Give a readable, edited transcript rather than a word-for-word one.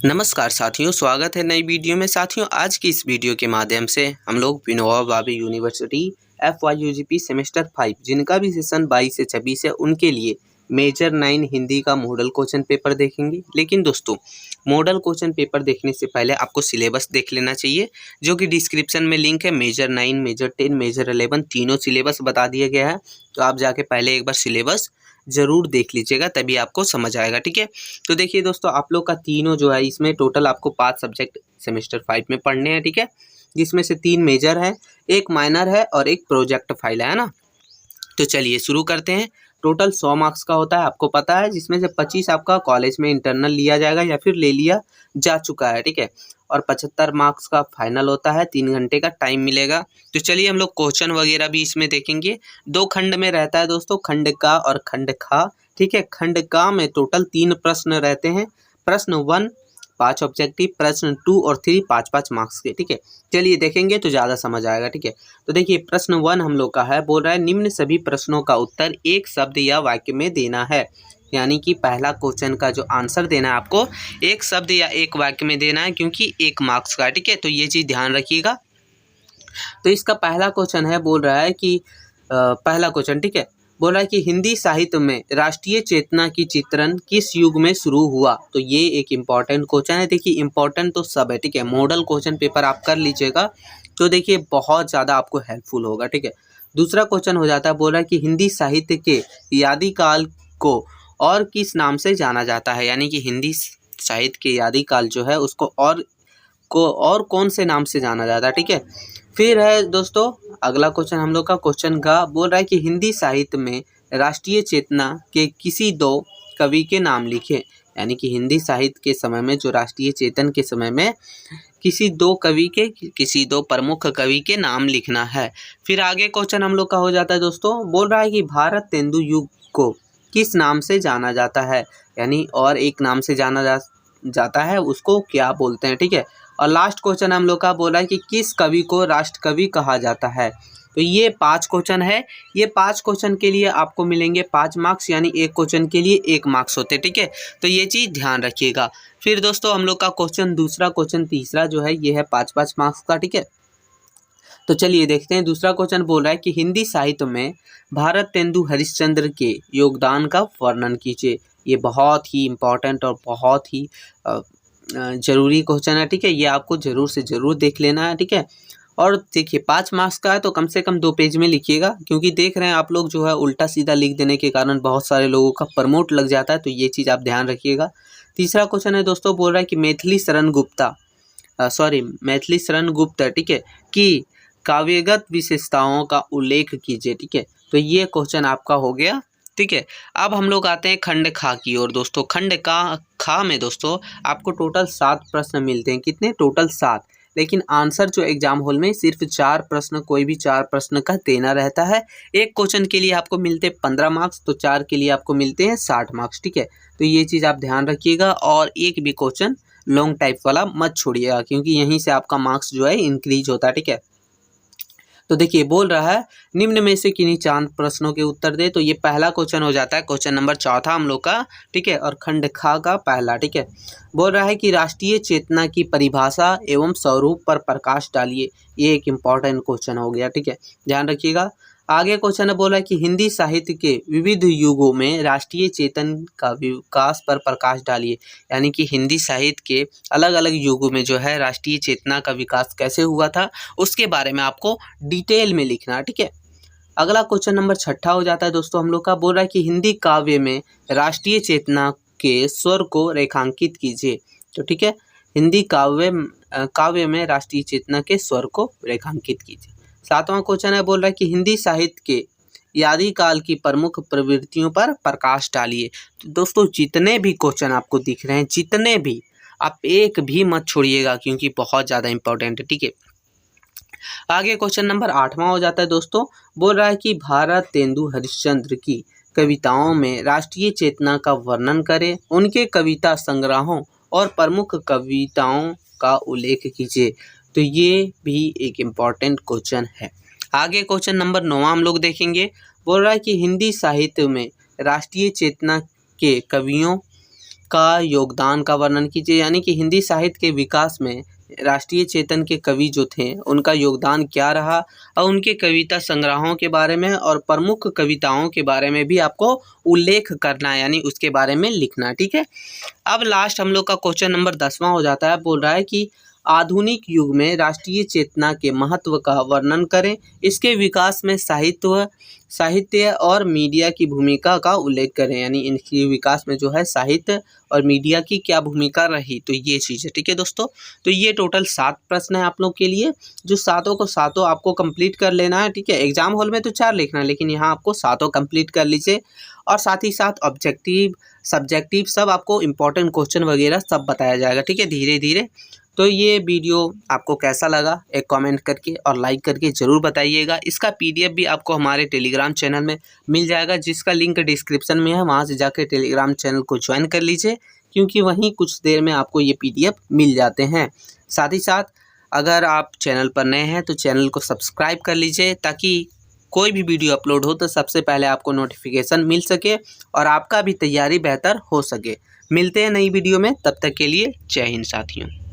नमस्कार साथियों, स्वागत है नई वीडियो में। साथियों, आज की इस वीडियो के माध्यम से हम लोग Vinoba Bhave university FYUGP semester 5 जिनका भी सेशन 22 से 26 है उनके लिए मेजर 9 हिंदी का मॉडल क्वेश्चन पेपर देखेंगे। लेकिन दोस्तों, मॉडल क्वेश्चन पेपर देखने से पहले आपको सिलेबस देख लेना चाहिए, जो कि डिस्क्रिप्शन में लिंक है। मेजर 9, मेजर 10, मेजर 11 तीनों सिलेबस बता दिया गया है, तो आप जाके पहले एक बार सिलेबस ज़रूर देख लीजिएगा, तभी आपको समझ आएगा। ठीक है, तो देखिए दोस्तों, आप लोग का तीनों जो है इसमें टोटल आपको 5 सब्जेक्ट सेमेस्टर 5 में पढ़ने हैं। ठीक है, जिसमें से 3 मेजर है, एक माइनर है और एक प्रोजेक्ट फाइल है ना। तो चलिए शुरू करते हैं। टोटल 100 मार्क्स का होता है, आपको पता है, जिसमें से 25 आपका कॉलेज में इंटरनल लिया जाएगा या फिर ले लिया जा चुका है। ठीक है, और 75 मार्क्स का फाइनल होता है। 3 घंटे का टाइम मिलेगा। तो चलिए हम लोग क्वेश्चन वगैरह भी इसमें देखेंगे। 2 खंड में रहता है दोस्तों, खंड का और खंड खा। ठीक है, खंड का में टोटल 3 प्रश्न रहते हैं। प्रश्न 1 5 ऑब्जेक्टिव, प्रश्न 2 और 3 5-5 मार्क्स के। ठीक है, चलिए देखेंगे तो ज़्यादा समझ आएगा। ठीक है, तो देखिए प्रश्न 1 हम लोग का है, बोल रहा है निम्न सभी प्रश्नों का उत्तर एक शब्द या वाक्य में देना है। यानी कि पहला क्वेश्चन का जो आंसर देना है आपको एक शब्द या एक वाक्य में देना है, क्योंकि 1 मार्क्स का। ठीक है, तो ये चीज़ ध्यान रखिएगा। तो इसका पहला क्वेश्चन है, बोल रहा है कि पहला क्वेश्चन, ठीक है, बोल रहा है कि हिंदी साहित्य में राष्ट्रीय चेतना की चित्रण किस युग में शुरू हुआ। तो ये एक इम्पॉर्टेंट क्वेश्चन है। देखिए इंपॉर्टेंट तो सब है, ठीक है, मॉडल क्वेश्चन पेपर आप कर लीजिएगा तो देखिए बहुत ज़्यादा आपको हेल्पफुल होगा। ठीक है, दूसरा क्वेश्चन हो जाता है, बोल रहा है कि हिंदी साहित्य के आदिकाल को और किस नाम से जाना जाता है। यानी कि हिंदी साहित्य के आदिकाल जो है उसको और कौन से नाम से जाना जाता है। ठीक है, फिर है दोस्तों अगला क्वेश्चन हम लोग का, क्वेश्चन का बोल रहा है कि हिंदी साहित्य में राष्ट्रीय चेतना के किसी 2 कवि के नाम लिखे। यानी कि हिंदी साहित्य के समय में जो राष्ट्रीय चेतन के समय में किसी 2 कवि के, किसी 2 प्रमुख कवि के नाम लिखना है। फिर आगे क्वेश्चन हम लोग का हो जाता है दोस्तों, बोल रहा है कि भारत तेंदु युग को किस नाम से जाना जाता है। यानी और एक नाम से जाना जाता है, उसको क्या बोलते हैं। ठीक है, और लास्ट क्वेश्चन हम लोग का बोला है कि किस कवि को राष्ट्र कवि कहा जाता है। तो ये 5 क्वेश्चन है। ये 5 क्वेश्चन के लिए आपको मिलेंगे 5 मार्क्स, यानी एक क्वेश्चन के लिए 1 मार्क्स होते हैं। ठीक है, तो ये चीज़ ध्यान रखिएगा। फिर दोस्तों हम लोग का क्वेश्चन दूसरा, क्वेश्चन तीसरा जो है ये है 5-5 मार्क्स का। ठीक है, तो चलिए देखते हैं। दूसरा क्वेश्चन बोल रहा है कि हिंदी साहित्य में भारत तेंदु हरिश्चंद्र के योगदान का वर्णन कीजिए। ये बहुत ही इम्पोर्टेंट और बहुत ही ज़रूरी क्वेश्चन है। ठीक है, ये आपको ज़रूर से ज़रूर देख लेना है। ठीक है, और देखिए 5 मार्क्स का है तो कम से कम 2 पेज में लिखिएगा, क्योंकि देख रहे हैं आप लोग जो है उल्टा सीधा लिख देने के कारण बहुत सारे लोगों का प्रमोट लग जाता है, तो ये चीज़ आप ध्यान रखिएगा। तीसरा क्वेश्चन है दोस्तों, बोल रहा है कि मैथिली शरण गुप्त, ठीक है, कि काव्यगत विशेषताओं का उल्लेख कीजिए। ठीक है, तो ये क्वेश्चन आपका हो गया। ठीक है, अब हम लोग आते हैं खंड खा की ओर। दोस्तों खंड का खा में दोस्तों आपको टोटल 7 प्रश्न मिलते हैं। कितने? टोटल 7। लेकिन आंसर जो एग्जाम हॉल में सिर्फ 4 प्रश्न, कोई भी 4 प्रश्न का देना रहता है। एक क्वेश्चन के लिए आपको मिलते हैं 15 मार्क्स, तो 4 के लिए आपको मिलते हैं 60 मार्क्स। ठीक है, तो ये चीज़ आप ध्यान रखिएगा, और एक भी क्वेश्चन लॉन्ग टाइप वाला मत छोड़िएगा, क्योंकि यहीं से आपका मार्क्स जो है इंक्रीज होता है। ठीक है, तो देखिए बोल रहा है निम्न में से किन्हीं 4 प्रश्नों के उत्तर दे। तो ये पहला क्वेश्चन हो जाता है, क्वेश्चन नंबर 4 हम लोग का। ठीक है, और खंड खा का पहला। ठीक है, बोल रहा है कि राष्ट्रीय चेतना की परिभाषा एवं स्वरूप पर प्रकाश डालिए। ये एक इम्पॉर्टेंट क्वेश्चन हो गया। ठीक है, ध्यान रखिएगा। आगे क्वेश्चन है, बोला है कि हिंदी साहित्य के विविध युगों में राष्ट्रीय चेतन का विकास पर प्रकाश डालिए। यानी कि हिंदी साहित्य के अलग अलग युगों में जो है राष्ट्रीय चेतना का विकास कैसे हुआ था, उसके बारे में आपको डिटेल में लिखना है। ठीक है, अगला क्वेश्चन नंबर 6 हो जाता है दोस्तों हम लोग का। बोल रहा है कि हिंदी काव्य में राष्ट्रीय चेतना के स्वर को रेखांकित कीजिए। तो ठीक है, हिंदी काव्य में राष्ट्रीय चेतना के स्वर को रेखांकित कीजिए। 7वां क्वेश्चन है, बोल रहा है कि हिंदी साहित्य के आदिकाल की प्रमुख प्रवृत्तियों पर प्रकाश डालिए। तो दोस्तों जितने भी क्वेश्चन आपको दिख रहे हैं, जितने भी, आप एक भी मत छोड़िएगा, क्योंकि बहुत ज़्यादा इंपॉर्टेंट है। ठीक है, आगे क्वेश्चन नंबर 8वां हो जाता है दोस्तों। बोल रहा है कि भारत तेंदु हरिश्चंद्र की कविताओं में राष्ट्रीय चेतना का वर्णन करें, उनके कविता संग्रहों और प्रमुख कविताओं का उल्लेख कीजिए। तो ये भी एक इम्पॉर्टेंट क्वेश्चन है। आगे क्वेश्चन नंबर 9 हम लोग देखेंगे। बोल रहा है कि हिंदी साहित्य में राष्ट्रीय चेतना के कवियों का योगदान का वर्णन कीजिए, यानी कि हिंदी साहित्य के विकास में राष्ट्रीय चेतन के कवि जो थे उनका योगदान क्या रहा, और उनके कविता संग्रहों के बारे में और प्रमुख कविताओं के बारे में भी आपको उल्लेख करना है, यानी उसके बारे में लिखना। ठीक है। अब लास्ट हम लोग का क्वेश्चन नंबर 10वां हो जाता है। बोल रहा है कि आधुनिक युग में राष्ट्रीय चेतना के महत्व का वर्णन करें, इसके विकास में साहित्य और मीडिया की भूमिका का उल्लेख करें, यानी इनके विकास में जो है साहित्य और मीडिया की क्या भूमिका रही, तो ये चीज़ है। ठीक है दोस्तों, तो ये टोटल 7 प्रश्न है आप लोग के लिए, जो सातों को सातों आपको कंप्लीट कर लेना है। ठीक है, एग्जाम हॉल में तो 4 लिखना है, लेकिन यहाँ आपको सातों कंप्लीट कर लीजिए, और साथ ही साथ ऑब्जेक्टिव सब्जेक्टिव सब आपको इंपॉर्टेंट क्वेश्चन वगैरह सब बताया जाएगा। ठीक है, धीरे धीरे। तो ये वीडियो आपको कैसा लगा एक कमेंट करके और लाइक करके ज़रूर बताइएगा। इसका पीडीएफ भी आपको हमारे टेलीग्राम चैनल में मिल जाएगा, जिसका लिंक डिस्क्रिप्शन में है, वहाँ से जाकर टेलीग्राम चैनल को ज्वाइन कर लीजिए, क्योंकि वहीं कुछ देर में आपको ये पीडीएफ मिल जाते हैं। साथ ही साथ अगर आप चैनल पर नए हैं तो चैनल को सब्सक्राइब कर लीजिए, ताकि कोई भी वीडियो अपलोड हो तो सबसे पहले आपको नोटिफिकेशन मिल सके और आपका भी तैयारी बेहतर हो सके। मिलते हैं नई वीडियो में, तब तक के लिए जय हिंद साथियों।